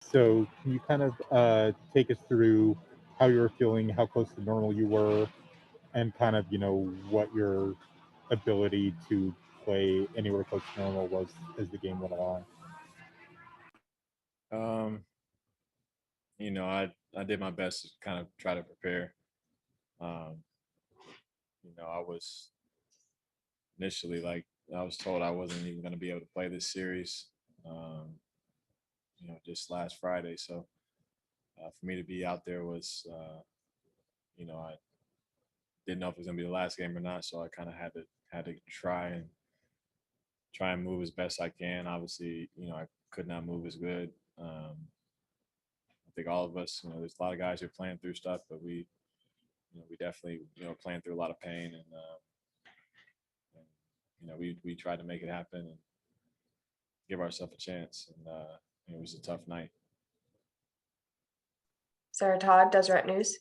So can you kind of take us through how you were feeling, how close to normal you were, and kind of what your ability to play anywhere close to normal was as the game went along? Um, I did my best to kind of try to prepare. Um, I was initially like I was told I wasn't even going to be able to play this series. Um, just last Friday. So for me to be out there was, I didn't know if it was going to be the last game or not. So I kind of had to try and move as best I can. Obviously, I could not move as good. I think all of us, there's a lot of guys who are playing through stuff, but we definitely, playing through a lot of pain, and we tried to make it happen and give ourselves a chance, and it was a tough night. Sarah Todd, Deseret News.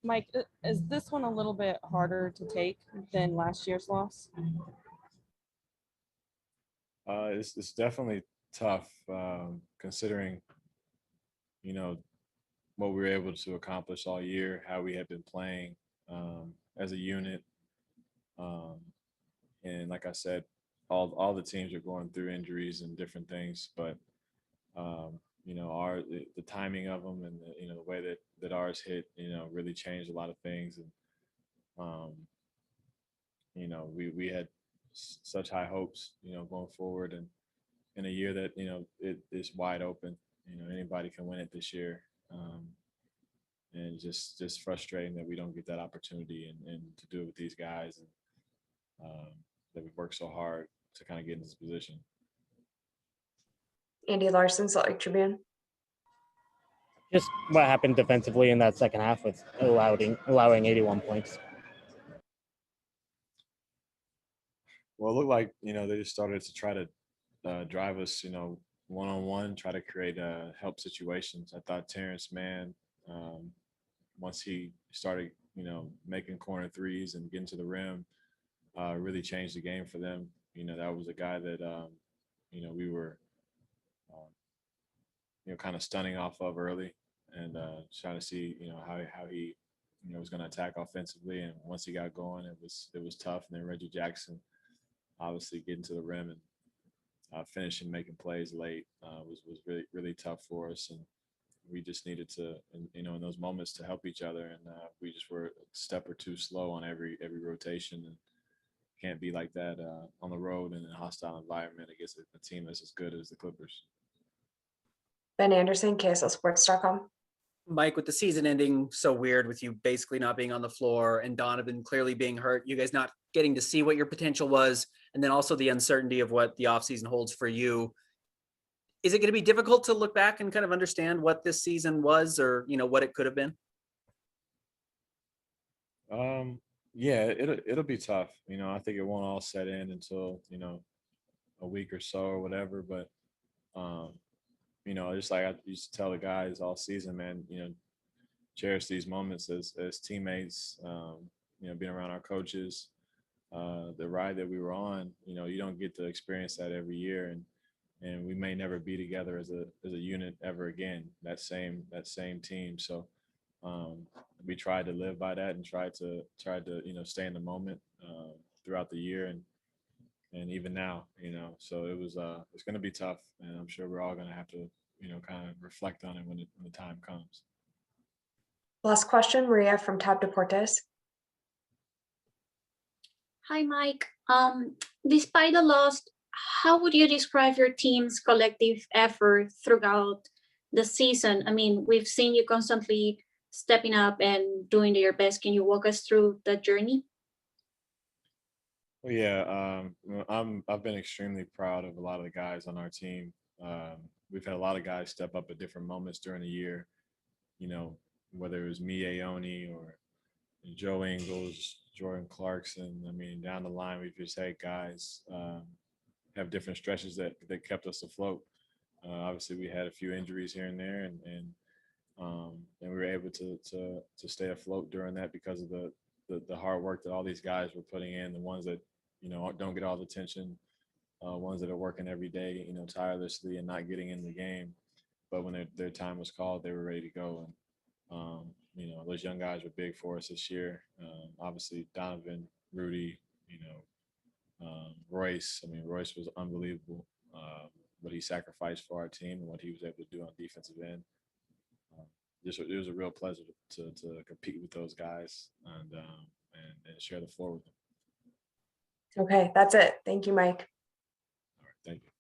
Mike, is this one a little bit harder to take than last year's loss? It's definitely tough, considering you know what we were able to accomplish all year, how we had been playing as a unit, um, and like I said, all the teams are going through injuries and different things, but the timing of them and the way that ours hit, really changed a lot of things, and um, we had such high hopes, going forward, and in a year that it is wide open. Anybody can win it this year, and just frustrating that we don't get that opportunity and to do it with these guys, and that we've worked so hard to kind of get in this position. Andy Larson, Salt Lake Tribune. Just what happened defensively in that second half with allowing 81 points. Well, it looked like they just started to try to drive us, one on one, try to create help situations. I thought Terrence Mann, once he started, making corner threes and getting to the rim, really changed the game for them. That was a guy that we were, kind of stunning off of early, and trying to see, how he, was going to attack offensively. And once he got going, it was tough. And then Reggie Jackson, obviously getting to the rim and finishing, making plays late, was really really tough for us, and we just needed to, in those moments, to help each other, and we just were a step or two slow on every rotation, and can't be like that on the road in a hostile environment against a team that's as good as the Clippers. Ben Anderson, KSLSports.com. Mike, with the season ending so weird, with you basically not being on the floor and Donovan clearly being hurt, you guys not getting to see what your potential was, and then also the uncertainty of what the offseason holds for you, is it going to be difficult to look back and kind of understand what this season was, or what it could have been? Yeah, it'll be tough. I think it won't all set in until a week or so or whatever. But just like I used to tell the guys all season, man, cherish these moments as teammates. Being around our coaches, the ride that we were on. You don't get to experience that every year, and we may never be together as a unit ever again. That same team. So we tried to live by that and tried to stay in the moment throughout the year, and even now. So it's going to be tough, and I'm sure we're all going to have to kind of reflect on it when the time comes. Last question, Maria from Tab Deportes. Hi, Mike. Despite the loss, how would you describe your team's collective effort throughout the season? I mean, we've seen you constantly stepping up and doing your best. Can you walk us through that journey? Well, yeah, I've been extremely proud of a lot of the guys on our team. We've had a lot of guys step up at different moments during the year. Whether it was me, Aoni, or Joe Ingles, Jordan Clarkson. I mean, down the line, we've just had guys have different stretches that kept us afloat. Obviously, we had a few injuries here and there, and we were able to stay afloat during that because of the hard work that all these guys were putting in. The ones that don't get all the attention, ones that are working every day, you know, tirelessly and not getting in the game. But when their time was called, they were ready to go. And, you know, those young guys were big for us this year. Obviously, Donovan, Rudy, you know, Royce. I mean, Royce was unbelievable. What he sacrificed for our team and what he was able to do on defensive end. It was a real pleasure to compete with those guys and share the floor with them. Okay, that's it. Thank you, Mike. All right, thank you.